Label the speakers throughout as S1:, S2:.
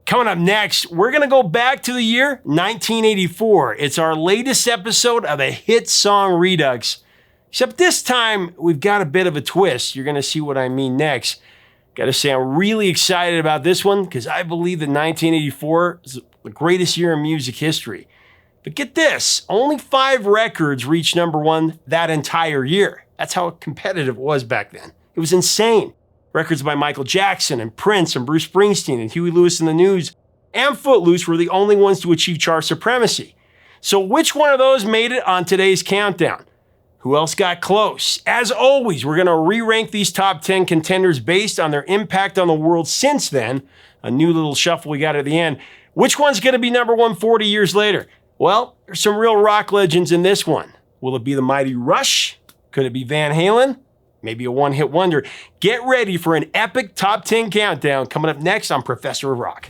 S1: Coming up next, we're going to go back to the year 1984. It's our latest episode of a Hit Song Redux. Except this time, we've got a bit of a twist. You're going to see what I mean next. Got to say, I'm really excited about this one because I believe that 1984 is the greatest year in music history. But get this, only 5 records reached number 1 that entire year. That's how competitive it was back then. It was insane. Records by Michael Jackson and Prince and Bruce Springsteen and Huey Lewis and the News and Footloose were the only ones to achieve chart supremacy. So which one of those made it on today's countdown? Who else got close? As always, we're going to re-rank these top 10 contenders based on their impact on the world since then. A new little shuffle we got at the end. Which one's going to be number 1 40 years later? Well, there's some real rock legends in this one. Will it be the Mighty Rush? Could it be Van Halen? Maybe a one-hit wonder. Get ready for an epic top 10 countdown coming up next on Professor of Rock.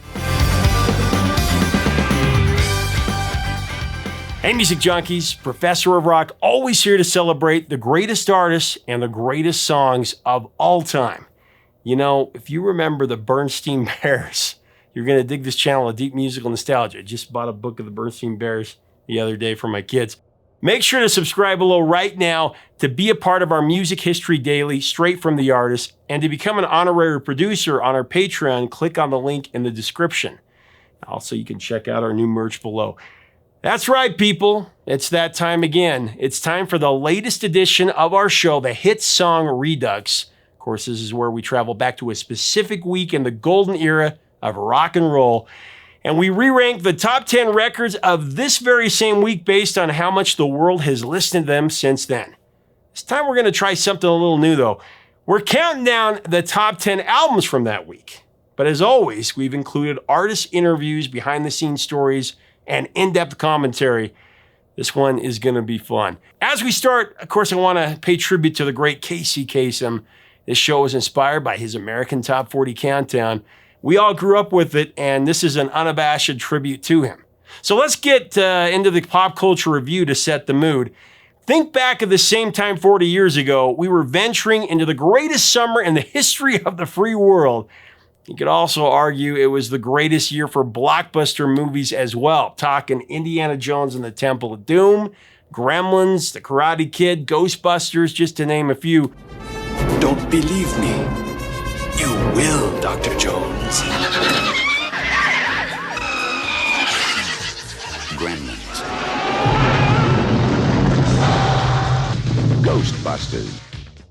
S1: Hey, music junkies, Professor of Rock, always here to celebrate the greatest artists and the greatest songs of all time. You know, if you remember the Bernstein Bears, you're going to dig this channel of deep musical nostalgia. I just bought a book of the Bernstein Bears the other day for my kids. Make sure to subscribe below right now to be a part of our Music History Daily straight from the artist, and to become an honorary producer on our Patreon, click on the link in the description. Also, you can check out our new merch below. That's right, people. It's that time again. It's time for the latest edition of our show, the Hit Song Redux. Of course, this is where we travel back to a specific week in the golden era of rock and roll. And we re-rank the top 10 records of this very same week based on how much the world has listened to them since then. This time we're going to try something a little new though. We're counting down the top 10 albums from that week. But as always, we've included artist interviews, behind the scenes stories, and in-depth commentary. This one is going to be fun. As we start, of course, I want to pay tribute to the great Casey Kasem. This show was inspired by his American Top 40 Countdown. We all grew up with it, and this is an unabashed tribute to him. So let's get into the pop culture review to set the mood. Think back at the same time 40 years ago, we were venturing into the greatest summer in the history of the free world. You could also argue it was the greatest year for blockbuster movies as well. Talking Indiana Jones and the Temple of Doom, Gremlins, The Karate Kid, Ghostbusters, just to name a few.
S2: Don't believe me. You will, Dr. Jones. Gremlins. Ghostbusters.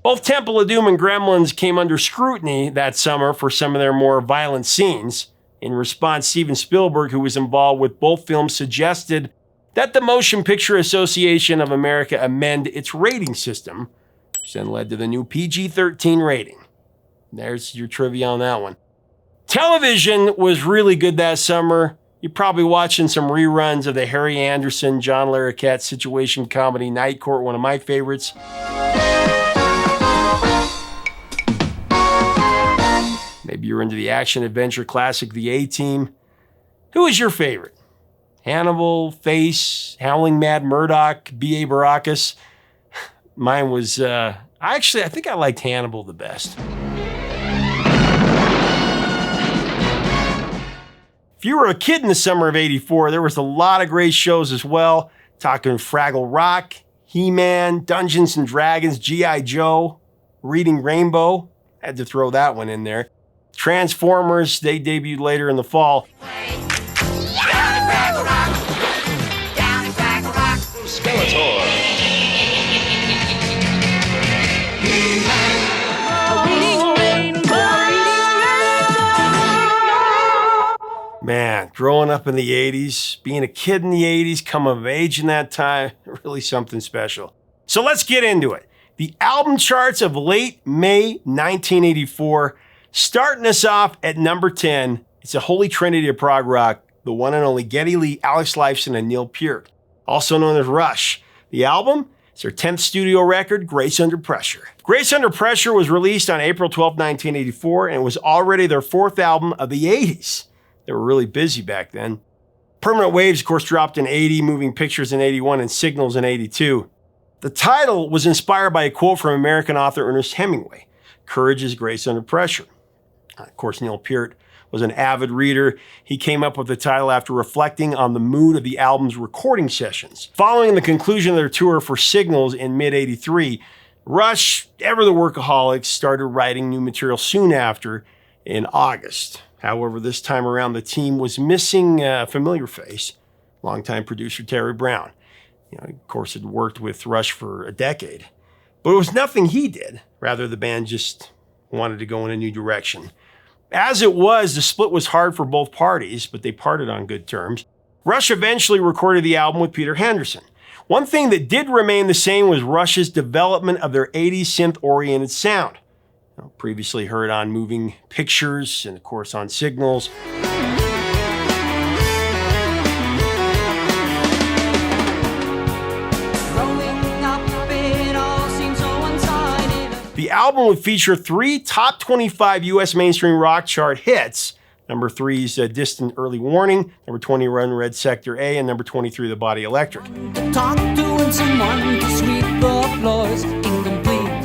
S1: Both Temple of Doom and Gremlins came under scrutiny that summer for some of their more violent scenes. In response, Steven Spielberg, who was involved with both films, suggested that the Motion Picture Association of America amend its rating system, which then led to the new PG-13 rating. There's your trivia on that one. Television was really good that summer. You're probably watching some reruns of the Harry Anderson, John Larroquette situation comedy Night Court, one of my favorites. Maybe you're into the action-adventure classic The A-Team. Who is your favorite? Hannibal, Face, Howling Mad Murdoch, B.A. Baracus? Mine was, I think I liked Hannibal the best. If you were a kid in the summer of '84, there was a lot of great shows as well. Talking Fraggle Rock, He-Man, Dungeons and Dragons, G.I. Joe, Reading Rainbow. Had to throw that one in there. Transformers, they debuted later in the fall.
S2: Skeletor.
S1: Man, growing up in the 80s, being a kid in the 80s, coming of age in that time, really something special. So let's get into it. The album charts of late May 1984, starting us off at number 10, it's a holy trinity of prog rock, the one and only Geddy Lee, Alex Lifeson, and Neil Peart, also known as Rush. The album, it's their 10th studio record, Grace Under Pressure. Grace Under Pressure was released on April 12, 1984, and was already their 4th album of the 80s. They were really busy back then. Permanent Waves, of course, dropped in 80, Moving Pictures in 81, and Signals in 82. The title was inspired by a quote from American author Ernest Hemingway, "Courage is grace under pressure." Of course, Neil Peart was an avid reader. He came up with the title after reflecting on the mood of the album's recording sessions. Following the conclusion of their tour for Signals in mid-'83, Rush, ever the workaholics, started writing new material soon after in August. However, this time around, the team was missing a familiar face, longtime producer Terry Brown. Of course, had worked with Rush for a decade. But it was nothing he did. Rather, the band just wanted to go in a new direction. As it was, the split was hard for both parties, but they parted on good terms. Rush eventually recorded the album with Peter Henderson. One thing that did remain the same was Rush's development of their 80s synth-oriented sound. Previously heard on Moving Pictures and, of course, on Signals. The album would feature 3 top 25 US mainstream rock chart hits. Number 3's Distant Early Warning, number 20 Run Red Sector A, and number 23 The Body Electric.
S3: Talk to someone to sweep the floors, incomplete.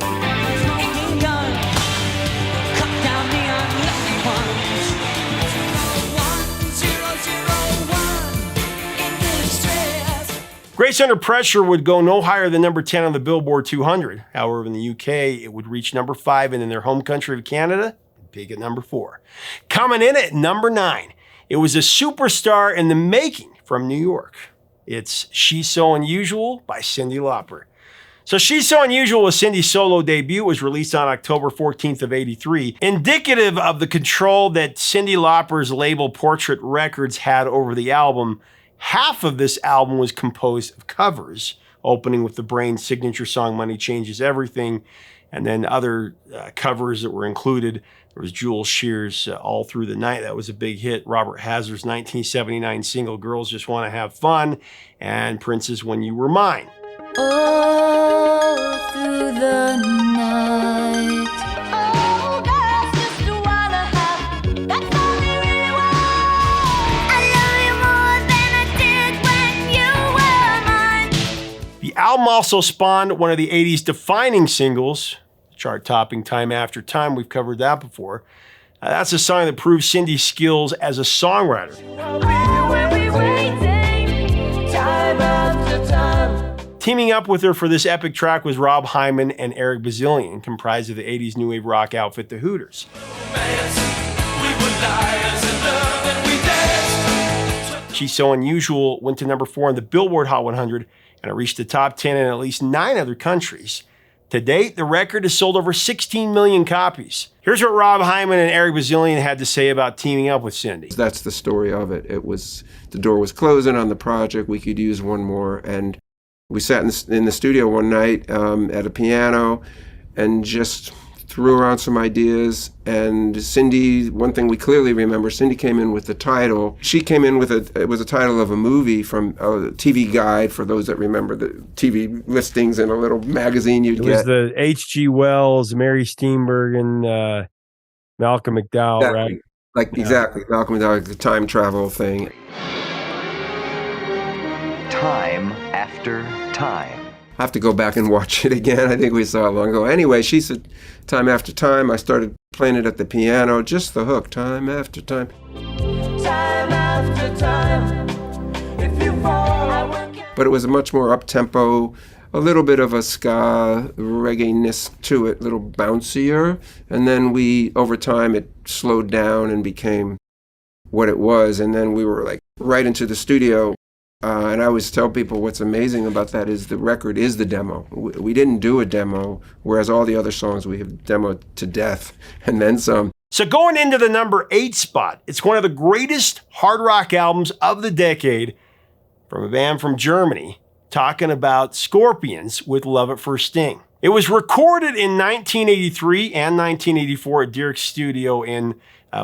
S1: Grace Under Pressure would go no higher than number 10 on the Billboard 200. However, in the UK, it would reach number 5, and in their home country of Canada, big at number 4. Coming in at number 9, it was a superstar in the making from New York. It's She's So Unusual by Cyndi Lauper. So She's So Unusual was Cyndi's solo debut. It was released on October 14th of '83. Indicative of the control that Cyndi Lauper's label Portrait Records had over the album, half of this album was composed of covers, opening with the Brain's signature song Money Changes Everything, and then other covers that were included. There was Jewel Shear's All Through the Night. That was a big hit. Robert Hazard's 1979 single Girls Just Want to Have Fun, and Prince's When You Were Mine.
S4: All through the night. Oh, girls just wanna have. That's all they really want. I love you more than I did when you were mine.
S1: The album also spawned one of the 80s defining singles, chart-topping Time After Time. We've covered that before. That's a song that proves Cyndi's skills as a songwriter.
S4: Time after time.
S1: Teaming up with her for this epic track was Rob Hyman and Eric Bazillion, comprised of the 80s new wave rock outfit The Hooters. She's So Unusual went to number 4 on the Billboard Hot 100, and it reached the top 10 in at least 9 other countries. To date, the record has sold over 16 million copies. Here's what Rob Hyman and Eric Bazillion had to say about teaming up with Cyndi.
S5: That's the story of it. It was, the door was closing on the project. We could use one more, and we sat in the studio one night at a piano and just threw around some ideas. And Cyndi, one thing we clearly remember, Cyndi came in with the title. She came in with it was a title of a movie from a TV guide, for those that remember the TV listings in a little magazine you'd get.
S1: It was the H.G. Wells, Mary Steenburgen, Malcolm McDowell,
S5: exactly.
S1: right?
S5: Exactly. Malcolm McDowell, the time travel thing.
S6: Time after time.
S5: I have to go back and watch it again. I think we saw it long ago. Anyway, she said, Time After Time. I started playing it at the piano, just the hook. Time after time.
S4: Time after time. If you fall, I will get.
S5: But it was a much more up-tempo, a little bit of a ska reggae-ness to it, a little bouncier. And then over time, it slowed down and became what it was. And then we were like right into the studio. And I always tell people what's amazing about that is the record is the demo. We didn't do a demo, whereas all the other songs we have demoed to death and then some.
S1: So going into the number 8 spot, it's one of the greatest hard rock albums of the decade from a band from Germany, talking about Scorpions with Love at First Sting. It was recorded in 1983 and 1984 at Dirk's studio in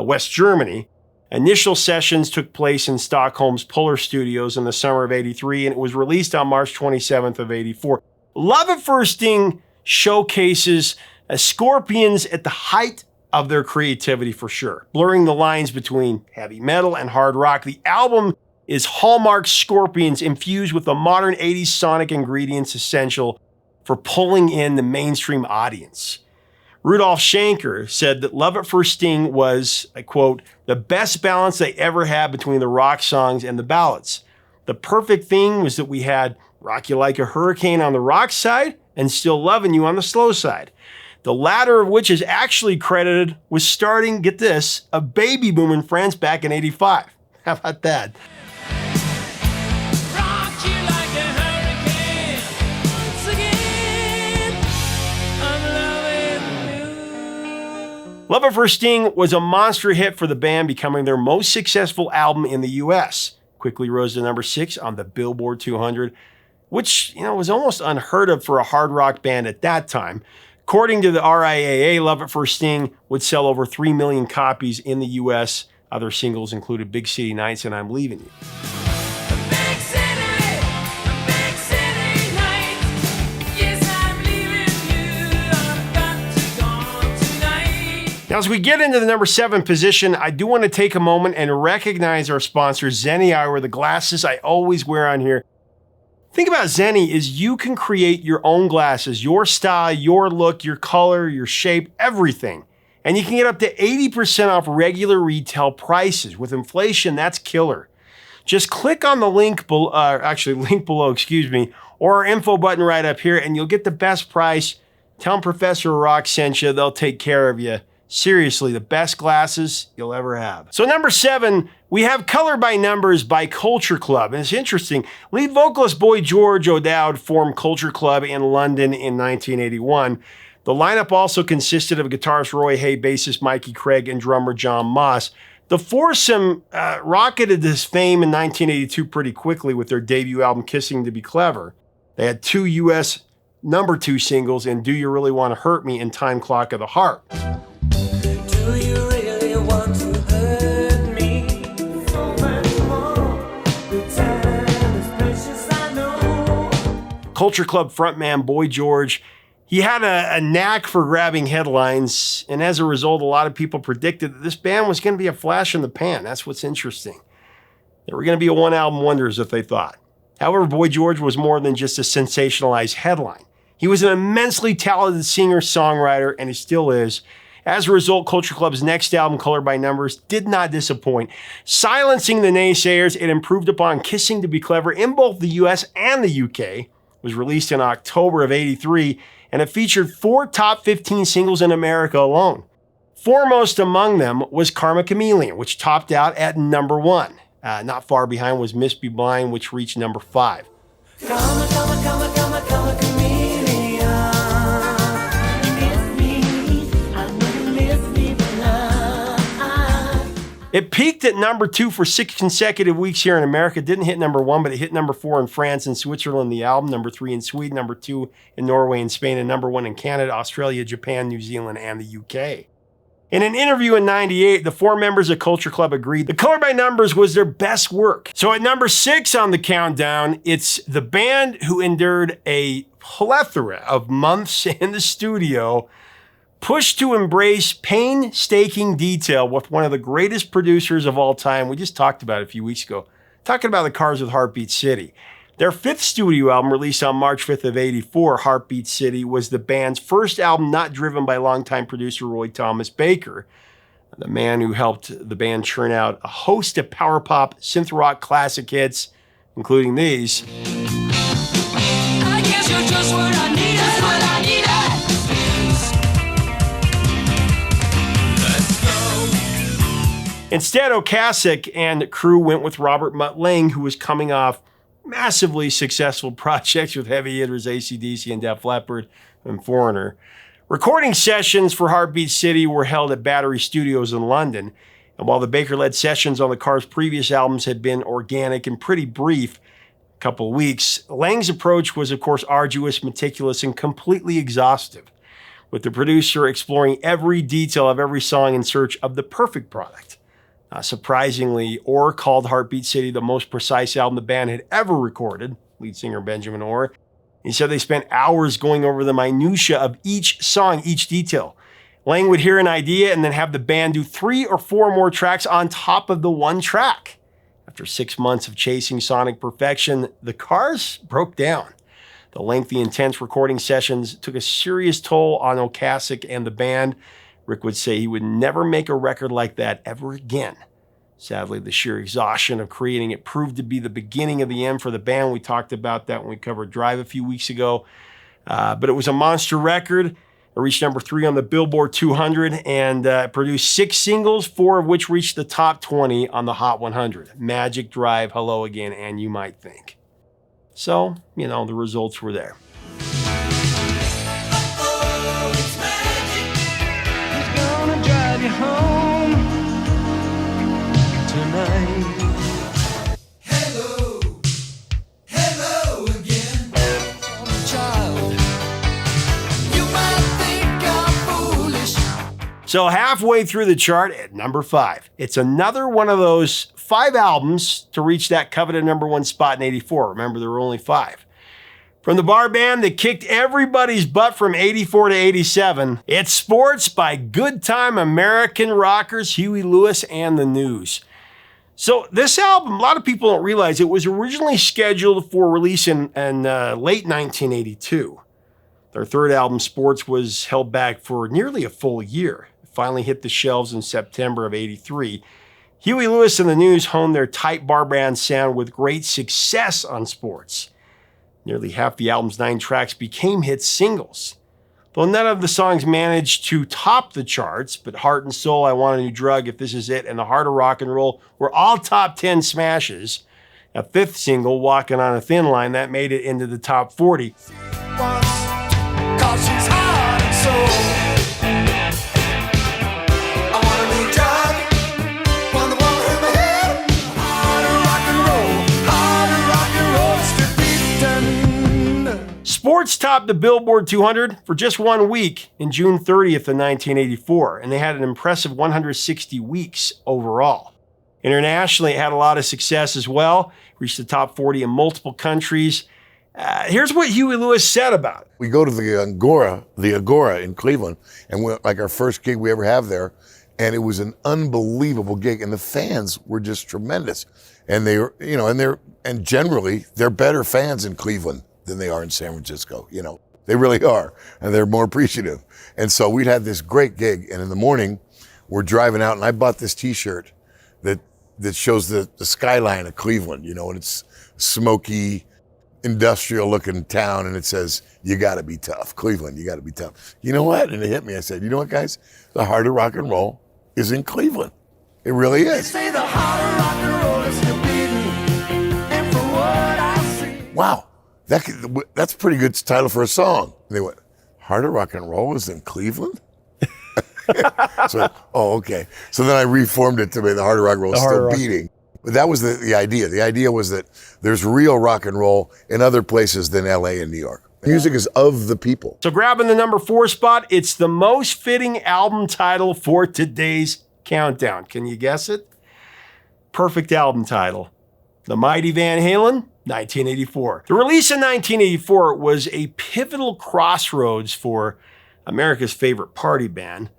S1: West Germany. Initial sessions took place in Stockholm's Puller Studios in the summer of '83, and it was released on March 27th of '84. Love at First Sting showcases Scorpions at the height of their creativity for sure, blurring the lines between heavy metal and hard rock. The album is hallmark Scorpions infused with the modern 80s sonic ingredients essential for pulling in the mainstream audience. Rudolf Schenker said that Love at First Sting was, I quote, the best balance they ever had between the rock songs and the ballads. The perfect thing was that we had Rock You Like a Hurricane on the rock side and Still Lovin' You on the slow side. The latter of which is actually credited with starting, get this, a baby boom in France back in '85. How about that?
S3: Rock you like a hurricane. Once again, I'm loving you.
S1: Love at First Sting was a monster hit for the band, becoming their most successful album in the US. Quickly rose to number 6 on the Billboard 200, which, was almost unheard of for a hard rock band at that time. According to the RIAA, Love at First Sting would sell over 3 million copies in the US. Other singles included Big City Nights and I'm Leaving You.
S3: Big city night. Yes, I'm leaving you. I've got to go tonight.
S1: Now, as we get into the number 7 position, I do want to take a moment and recognize our sponsor, Zenni Eyewear, the glasses I always wear on here. Think about Zenni is you can create your own glasses, your style, your look, your color, your shape, everything. And you can get up to 80% off regular retail prices. With inflation, that's killer. Just click on the link below, or our info button right up here, and you'll get the best price. Tell them Professor Rock sent you. They'll take care of you. Seriously, the best glasses you'll ever have. So number 7, we have Color by Numbers by Culture Club. And it's interesting. Lead vocalist Boy George O'Dowd formed Culture Club in London in 1981. The lineup also consisted of guitarist Roy Hay, bassist Mikey Craig, and drummer John Moss. The foursome rocketed this fame in 1982 pretty quickly with their debut album, Kissing to Be Clever. They had 2 U.S. number 2 singles in Do You Really Want to Hurt Me and Time Clock of the Heart.
S3: Do you really want to hurt me? So much more. The time is precious, I know.
S1: Culture Club frontman Boy George, he had a knack for grabbing headlines, and as a result, a lot of people predicted that this band was going to be a flash in the pan. That's what's interesting. They were going to be a one-album wonder, as if they thought. However, Boy George was more than just a sensationalized headline. He was an immensely talented singer-songwriter, and he still is. As a result, Culture Club's next album, Color by Numbers, did not disappoint. Silencing the naysayers, it improved upon Kissing to Be Clever in both the US and the UK. It was released in October of '83, and it featured 4 top 15 singles in America alone. Foremost among them was Karma Chameleon, which topped out at number 1. Not far behind was Miss Be Blind, which reached number 5.
S3: Come, chameleon. You miss me. I know you miss me tonight.
S1: It peaked at number 2 for 6 consecutive weeks here in America. It didn't hit number 1, but it hit number 4 in France and Switzerland, the album, number 3 in Sweden, number 2 in Norway and Spain, and number 1 in Canada, Australia, Japan, New Zealand, and the UK. In an interview in '98, the 4 members of Culture Club agreed the Color by Numbers was their best work. So at number 6 on the countdown, it's the band who endured a plethora of months in the studio, pushed to embrace painstaking detail with one of the greatest producers of all time. We just talked about it a few weeks ago, talking about the Cars with Heartbeat City. Their 5th studio album, released on March 5th of '84, Heartbeat City, was the band's first album not driven by longtime producer Roy Thomas Baker, the man who helped the band churn out a host of power pop, synth rock classic hits, including these.
S3: I guess you're just what I need. Just what I needed. Let's go.
S1: Instead, Ocasek and crew went with Robert Mutt Lange, who was coming off massively successful projects with heavy hitters AC/DC and Def Leppard and Foreigner. Recording sessions for Heartbeat City were held at Battery Studios in London, and while the Baker-led sessions on the Cars' previous albums had been organic and pretty brief, a couple of weeks, Lange's approach was, of course, arduous, meticulous, and completely exhaustive, with the producer exploring every detail of every song in search of the perfect product. Surprisingly, Orr called Heartbeat City the most precise album the band had ever recorded, lead singer Benjamin Orr. He said they spent hours going over the minutia of each song, each detail. Lange would hear an idea and then have the band do 3 or 4 more tracks on top of the one track. After 6 months of chasing sonic perfection, the Cars broke down. The lengthy, intense recording sessions took a serious toll on Ocasek and the band. Rick would say he would never make a record like that ever again. Sadly, the sheer exhaustion of creating it proved to be the beginning of the end for the band. We talked about that when we covered Drive a few weeks ago. But it was a monster record. It reached number 3 on the Billboard 200 and produced 6 singles, 4 of which reached the top 20 on the Hot 100. Magic, Drive, Hello Again, and You Might Think. So, the results were there.
S3: Gonna drive you home tonight. Hello again. Child, you might think I'm foolish.
S1: So halfway through the chart at number 5, it's another one of those 5 albums to reach that coveted number 1 spot in 84. Remember, there were only 5. From the bar band that kicked everybody's butt from 84 to 87, it's Sports by Good Time American rockers Huey Lewis and the News. So this album, a lot of people don't realize it was originally scheduled for release in late 1982. Their third album, Sports, was held back for nearly a full year. It finally hit the shelves in September of 83. Huey Lewis and the News honed their tight bar band sound with great success on Sports. Nearly half the album's 9 tracks became hit singles. Though none of the songs managed to top the charts, but Heart and Soul, I Want a New Drug, If This Is It, and The Heart of Rock and Roll were all top 10 smashes. A 5th single, Walking on a Thin Line, that made it into the top 40.
S3: Cause she's heart and soul. I want a new drug, one that won't hurt my head. Heart of rock and roll, to be done.
S1: Sports topped the Billboard 200 for just 1 week in June 30th of 1984, and they had an impressive 160 weeks overall. Internationally, it had a lot of success as well, reached the top 40 in multiple countries. Here's what Huey Lewis said about it.
S7: We go to the Agora in Cleveland, and we're like our first gig we ever have there, and it was an unbelievable gig, and the fans were just tremendous. And they were, and generally they're better fans in Cleveland than they are in San Francisco. They really are, and they're more appreciative. And so we'd had this great gig, and in the morning we're driving out, and I bought this T-shirt that shows the skyline of Cleveland, and it's smoky, industrial looking town, and it says, you gotta be tough. Cleveland, you gotta be tough. You know what? And it hit me. I said, you know what, guys? The heart of rock and roll is in Cleveland. It really is.
S3: Say the heart of rock and roll is still beating, and for what I see.
S7: Wow, that's a pretty good title for a song. And they went, heart of rock and roll is in Cleveland? So, okay. So then I reformed it to be the heart of rock and roll is still beating. But that was the idea. The idea was that there's real rock and roll in other places than LA and New York. Music is of the people.
S1: So grabbing the number 4 spot, it's the most fitting album title for today's countdown. Can you guess it? Perfect album title. The Mighty Van Halen, 1984. The release in 1984 was a pivotal crossroads for America's favorite party band.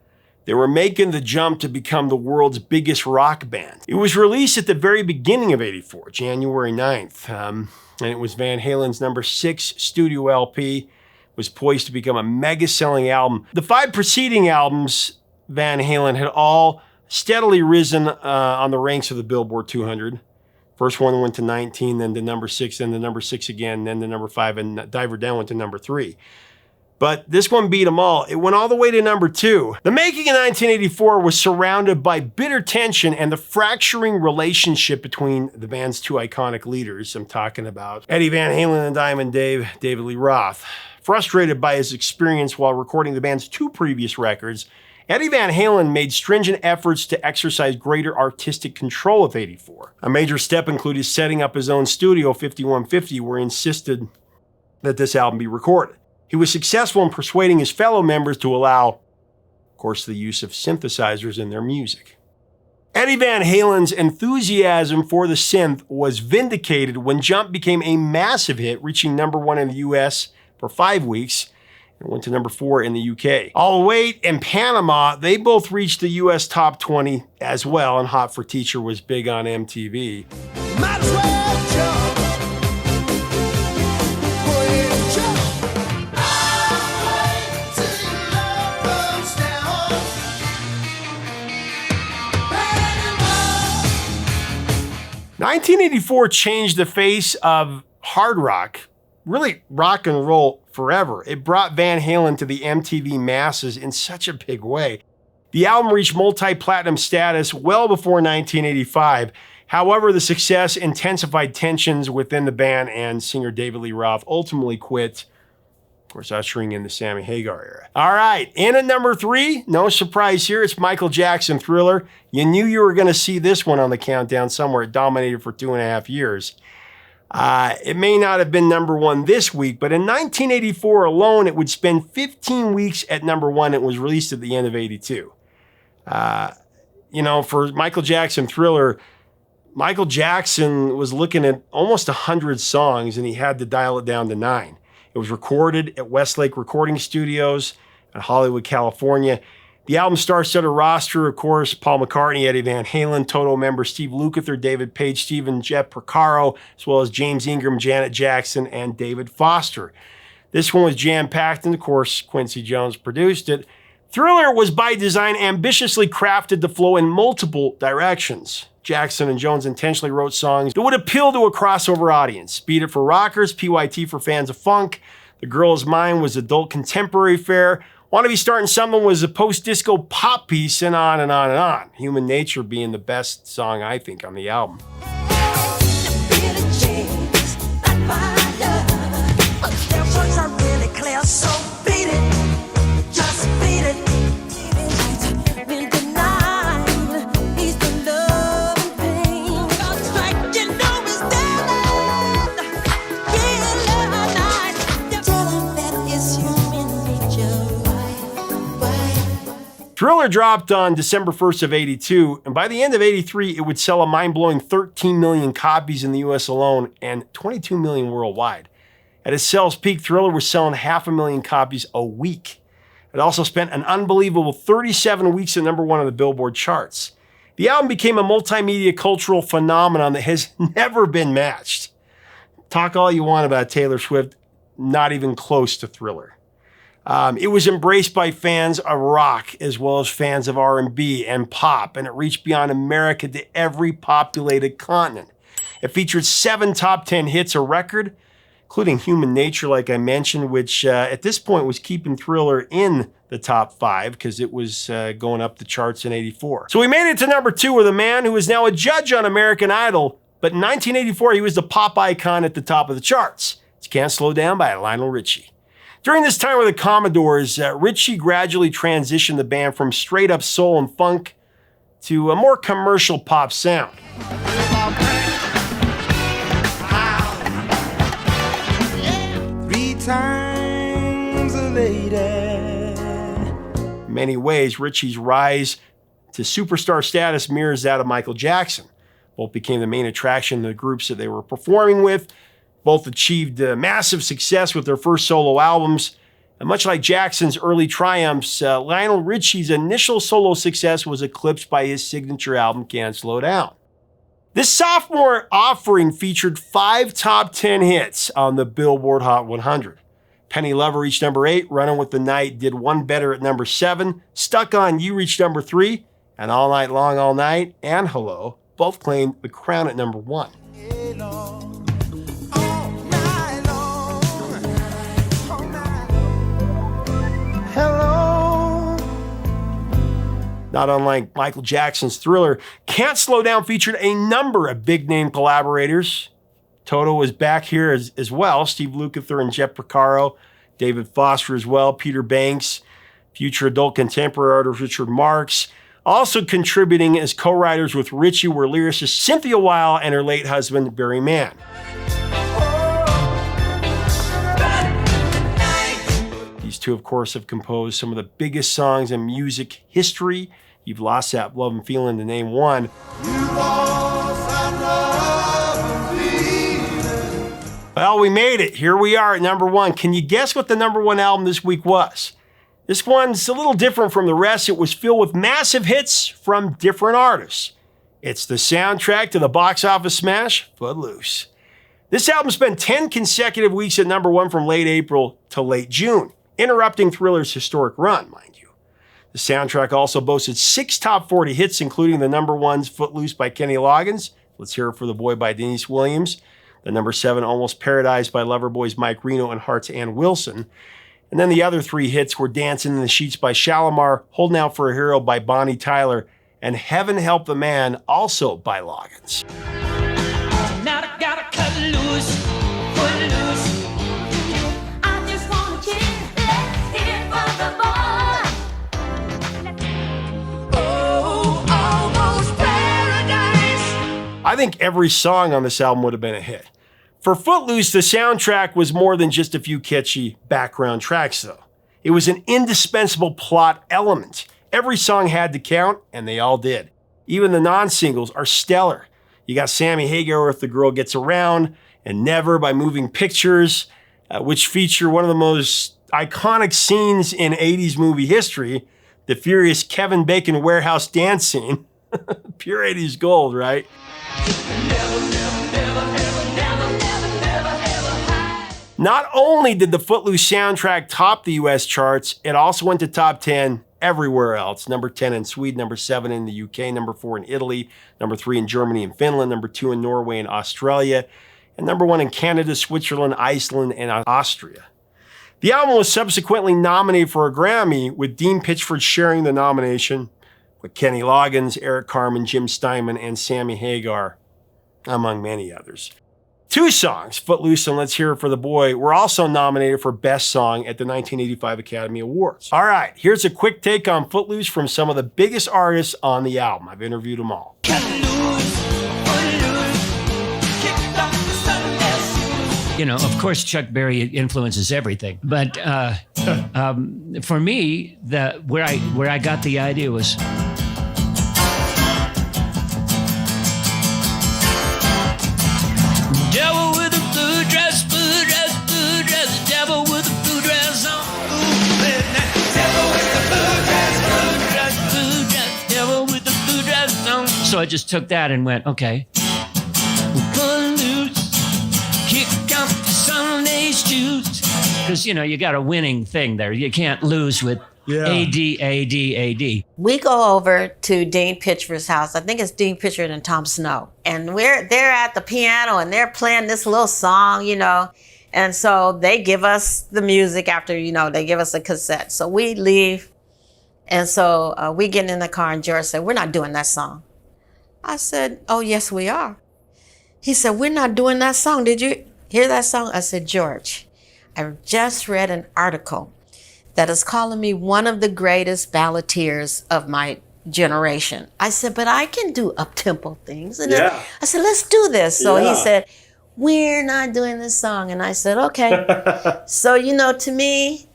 S1: They were making the jump to become the world's biggest rock band. It was released at the very beginning of 84, January 9th, and it was Van Halen's number 6 studio LP. It was poised to become a mega-selling album. The 5 preceding albums, Van Halen had all steadily risen on the ranks of the Billboard 200. First one went to 19, then to number 6, then to number 6 again, then to number 5, and Diver Down went to number 3. But this one beat them all. It went all the way to number 2. The making in 1984 was surrounded by bitter tension and the fracturing relationship between the band's 2 iconic leaders. I'm talking about Eddie Van Halen and Diamond Dave, David Lee Roth. Frustrated by his experience while recording the band's 2 previous records, Eddie Van Halen made stringent efforts to exercise greater artistic control of 84. A major step included setting up his own studio, 5150, where he insisted that this album be recorded. He was successful in persuading his fellow members to allow, of course, the use of synthesizers in their music. Eddie Van Halen's enthusiasm for the synth was vindicated when Jump became a massive hit, reaching number 1 in the US for 5 weeks, and went to number 4 in the UK. All Wait and Panama, they both reached the US top 20 as well, and Hot for Teacher was big on MTV.
S3: Might as well jump. Boy, jump.
S1: 1984 changed the face of hard rock, really rock and roll forever. It brought Van Halen to the MTV masses in such a big way. The album reached multi-platinum status well before 1985. However, the success intensified tensions within the band, and singer David Lee Roth ultimately quit, of course, ushering in the Sammy Hagar era. All right, in at number 3, no surprise here, it's Michael Jackson, Thriller. You knew you were going to see this one on the countdown somewhere. It dominated for 2.5 years. It may not have been number 1 this week, but in 1984 alone, it would spend 15 weeks at number 1. It was released at the end of 82. For Michael Jackson, Thriller, Michael Jackson was looking at almost 100 songs, and he had to dial it down to 9. It was recorded at Westlake Recording Studios in Hollywood, California. The album star-studded roster, of course, Paul McCartney, Eddie Van Halen, Toto member Steve Lukather, David Page, Stephen Jeff Porcaro, as well as James Ingram, Janet Jackson, and David Foster. This one was jam-packed, and of course, Quincy Jones produced it. Thriller was by design ambitiously crafted to flow in multiple directions. Jackson and Jones intentionally wrote songs that would appeal to a crossover audience. Beat It for rockers, PYT for fans of funk, The Girl Is Mine was adult contemporary fare, Want to Be Starting Something was a post-disco pop piece, and on and on and on. Human Nature being the best song, I think, on the album. Thriller dropped on December 1st of 82, and by the end of 83, it would sell a mind-blowing 13 million copies in the US alone and 22 million worldwide. At its sales peak, Thriller was selling 500,000 copies a week. It also spent an unbelievable 37 weeks at number 1 on the Billboard charts. The album became a multimedia cultural phenomenon that has never been matched. Talk all you want about Taylor Swift, not even close to Thriller. It was embraced by fans of rock as well as fans of R&B and pop, and it reached beyond America to every populated continent. It featured 7 top 10 hits a record, including Human Nature, like I mentioned, which at this point was keeping Thriller in the top 5 because it was going up the charts in 84. So we made it to number 2 with a man who is now a judge on American Idol, but in 1984 he was the pop icon at the top of the charts. It's Can't Slow Down by Lionel Richie. During this time with the Commodores, Richie gradually transitioned the band from straight-up soul and funk to a more commercial pop sound.
S3: 3 times a lady.
S1: In many ways, Richie's rise to superstar status mirrors that of Michael Jackson. Both became the main attraction of the groups that they were performing with. Both achieved massive success with their first solo albums. And much like Jackson's early triumphs, Lionel Richie's initial solo success was eclipsed by his signature album, Can't Slow Down. This sophomore offering featured 5 top 10 hits on the Billboard Hot 100. Penny Lover reached number 8, Running with the Night did one better at number 7, Stuck on You reached number 3, and All Night Long All Night and Hello both claimed the crown at number 1. Not unlike Michael Jackson's Thriller, Can't Slow Down featured a number of big-name collaborators. Toto was back here as well, Steve Lukather and Jeff Porcaro, David Foster as well, Peter Banks, future adult contemporary artist Richard Marx. Also contributing as co-writers with Richie were lyricist Cynthia Weil and her late husband, Barry Mann. These two, of course, have composed some of the biggest songs in music history. You've Lost That Love and Feeling to name one. Well, we made it. Here we are at number 1. Can you guess what the number 1 album this week was? This one's a little different from the rest. It was filled with massive hits from different artists. It's the soundtrack to the box office smash, Footloose. This album spent 10 consecutive weeks at number 1 from late April to late June, interrupting Thriller's historic run, mind you. The soundtrack also boasted 6 top 40 hits, including the number 1's Footloose by Kenny Loggins, Let's Hear It for the Boy by Denise Williams. The number 7, Almost Paradise by Loverboy's Mike Reno and Heart's Ann Wilson. And then the other 3 hits were Dancing in the Sheets by Shalimar, Holding Out for a Hero by Bonnie Tyler, and Heaven Help the Man, also by Loggins.
S3: Now I gotta cut loose, footloose.
S4: I just wanna kiss, let's hear it for the boy.
S3: Oh, almost paradise.
S1: I think every song on this album would have been a hit. For Footloose, the soundtrack was more than just a few catchy background tracks, though. It was an indispensable plot element. Every song had to count, and they all did. Even the non-singles are stellar. You got Sammy Hagar with The Girl Gets Around, and Never by Moving Pictures, which feature one of the most iconic scenes in 80s movie history, the furious Kevin Bacon warehouse dance scene. Pure 80s gold, right? Not only did the Footloose soundtrack top the US charts, it also went to top 10 everywhere else. Number 10 in Sweden, number 7 in the UK, number 4 in Italy, number 3 in Germany and Finland, number 2 in Norway and Australia, and number 1 in Canada, Switzerland, Iceland, and Austria. The album was subsequently nominated for a Grammy, with Dean Pitchford sharing the nomination with Kenny Loggins, Eric Carmen, Jim Steinman, and Sammy Hagar, among many others. 2 songs, Footloose and Let's Hear It for the Boy, were also nominated for Best Song at the 1985 Academy Awards. All right, here's a quick take on Footloose from some of the biggest artists on the album. I've interviewed them all.
S8: You know, of course, Chuck Berry influences everything. But for me, where I got the idea was, devil with a blue dress, blue dress, blue dress, devil with a blue dress on. Devil with the blue dress, blue dress, blue dress, devil with the blue dress on. So I just took that and went, okay. We're pulling loose, kick out the Sunday's juice. Because, you know, you got a winning thing there. You can't lose with A-D, A-D, A-D.
S9: We go over to Dean Pitchford's house. I think it's Dean Pitchford and Tom Snow. And they're at the piano and they're playing this little song, you know. And so they give us the music after, you know, they give us a cassette. So we leave. And so we get in the car and George said, we're not doing that song. I said, oh, yes, we are. He said, we're not doing that song. Did you hear that song? I said, George, I just read an article that is calling me one of the greatest balladeers of my generation. I said, but I can do up-tempo things. And then I said, let's do this. So he said, we're not doing this song. And I said, okay. So, you know, to me,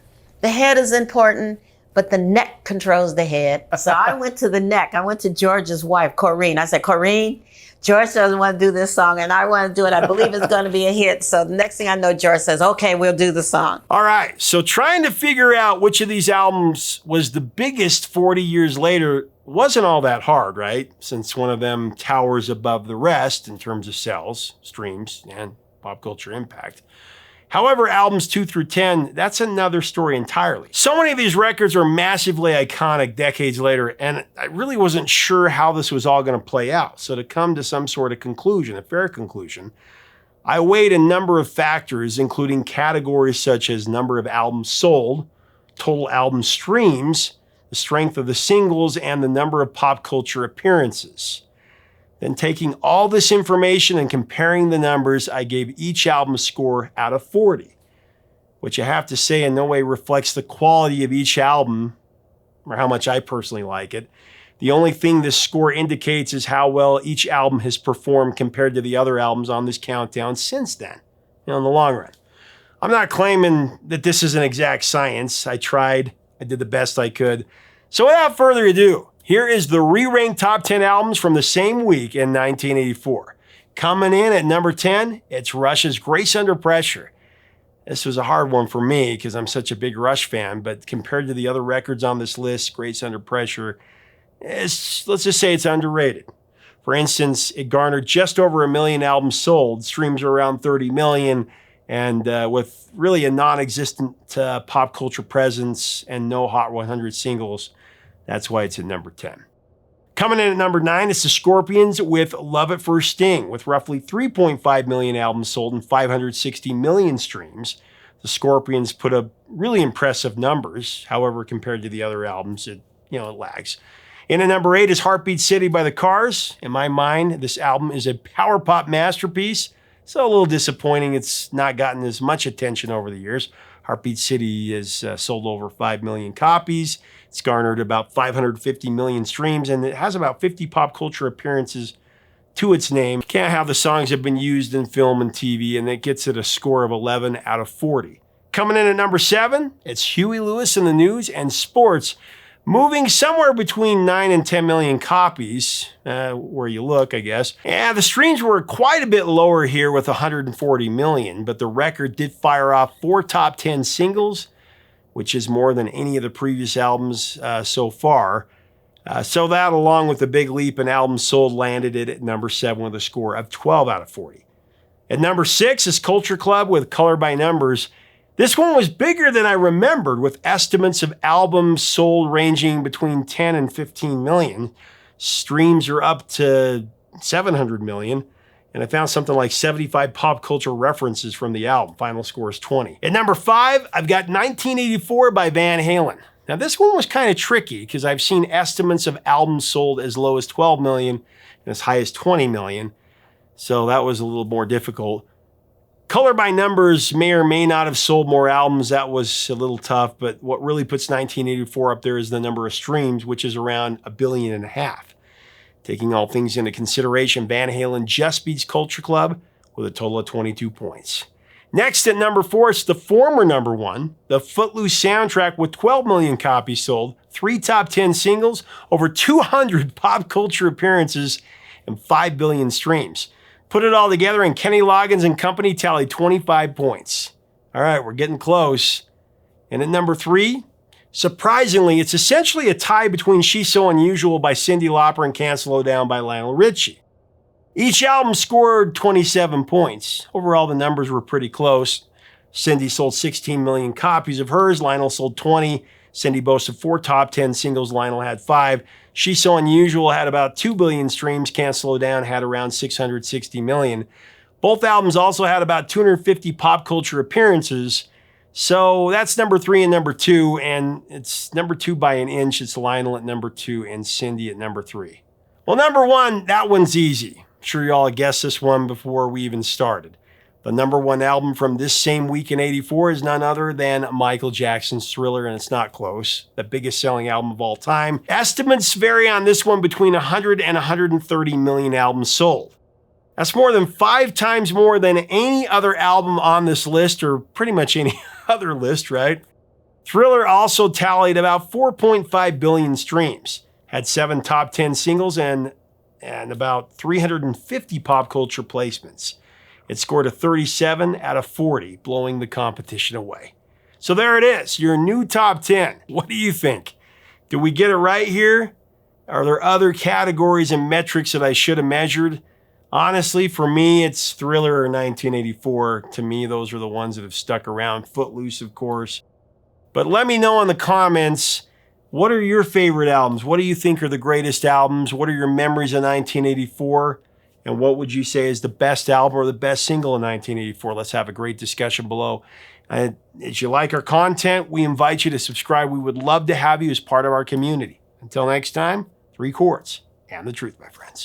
S9: the head is important, but the neck controls the head. So I went to the neck. I went to George's wife, Corrine. I said, Corrine, George doesn't want to do this song, and I want to do it. I believe it's going to be a hit. So the next thing I know, George says, okay, we'll do the song.
S1: All right, so trying to figure out which of these albums was the biggest 40 years later wasn't all that hard, right? Since one of them towers above the rest in terms of sales, streams, and pop culture impact. However, albums 2 through 10, that's another story entirely. So many of these records are massively iconic decades later, and I really wasn't sure how this was all going to play out. So to come to some sort of conclusion, a fair conclusion, I weighed a number of factors, including categories such as number of albums sold, total album streams, the strength of the singles, and the number of pop culture appearances. Then taking all this information and comparing the numbers, I gave each album a score out of 40, which I have to say in no way reflects the quality of each album or how much I personally like it. The only thing this score indicates is how well each album has performed compared to the other albums on this countdown since then, you know, in the long run. I'm not claiming that this is an exact science. I tried, I did the best I could. So without further ado, here is the re-ranked top 10 albums from the same week in 1984. Coming in at number 10, it's Rush's Grace Under Pressure. This was a hard one for me because I'm such a big Rush fan, but compared to the other records on this list, Grace Under Pressure, let's just say it's underrated. For instance, it garnered just over 1 million albums sold, streams are around 30 million, and with really a non-existent pop culture presence and no Hot 100 singles, that's why it's at number 10. Coming in at number 9 is the Scorpions with Love at First Sting, with roughly 3.5 million albums sold and 560 million streams. The Scorpions put up really impressive numbers. However, compared to the other albums, it lags. In at number 8 is Heartbeat City by the Cars. In my mind, this album is a power pop masterpiece, so a little disappointing it's not gotten as much attention over the years. Heartbeat City has sold over 5 million copies. It's garnered about 550 million streams, and it has about 50 pop culture appearances to its name. Can't have the songs have been used in film and TV, and it gets it a score of 11 out of 40. Coming in at number 7, it's Huey Lewis in the News and Sports, moving somewhere between 9 and 10 million copies, where you look, I guess. Yeah, the streams were quite a bit lower here with 140 million, but the record did fire off 4 top 10 singles, which is more than any of the previous albums so far. So that, along with the big leap in albums sold, landed it at number 7 with a score of 12 out of 40. At number 6 is Culture Club with Color by Numbers. This one was bigger than I remembered, with estimates of albums sold ranging between 10 and 15 million. Streams are up to 700 million. And I found something like 75 pop culture references from the album. Final score is 20. At number 5, I've got 1984 by Van Halen. Now, this one was kind of tricky because I've seen estimates of albums sold as low as 12 million and as high as 20 million. So that was a little more difficult. Color by Numbers may or may not have sold more albums. That was a little tough, but what really puts 1984 up there is the number of streams, which is around 1.5 billion. Taking all things into consideration, Van Halen just beats Culture Club with a total of 22 points. Next at number 4, it's the former number 1, the Footloose soundtrack with 12 million copies sold, 3 top 10 singles, over 200 pop culture appearances, and 5 billion streams. Put it all together, and Kenny Loggins and company tallied 25 points. All right, we're getting close. And at number 3, surprisingly, it's essentially a tie between She's So Unusual by Cyndi Lauper and Can't Slow Down by Lionel Richie. Each album scored 27 points. Overall, the numbers were pretty close. Cyndi sold 16 million copies of hers. Lionel sold 20. Cyndi boasted 4 top 10 singles. Lionel had 5. She's So Unusual had about 2 billion streams. Can't Slow Down had around 660 million. Both albums also had about 250 pop culture appearances. So that's number 3 and number 2, and it's number 2 by an inch. It's Lionel at number 2 and Cyndi at number 3. Well, number 1, that one's easy. I'm sure you all guessed this one before we even started. The number 1 album from this same week in '84 is none other than Michael Jackson's Thriller, and it's not close. The biggest selling album of all time. Estimates vary on this one between 100 and 130 million albums sold. That's more than 5 times more than any other album on this list, or pretty much any other list, right? Thriller also tallied about 4.5 billion streams, had 7 top 10 singles, and about 350 pop culture placements. It scored a 37 out of 40, blowing the competition away. So there it is, your new top 10. What do you think? Did we get it right here? Are there other categories and metrics that I should have measured? Honestly, for me, it's Thriller or 1984. To me, those are the ones that have stuck around. Footloose, of course. But let me know in the comments, what are your favorite albums? What do you think are the greatest albums? What are your memories of 1984? And what would you say is the best album or the best single in 1984? Let's have a great discussion below. And if you like our content, we invite you to subscribe. We would love to have you as part of our community. Until next time, 3 chords and the truth, my friends.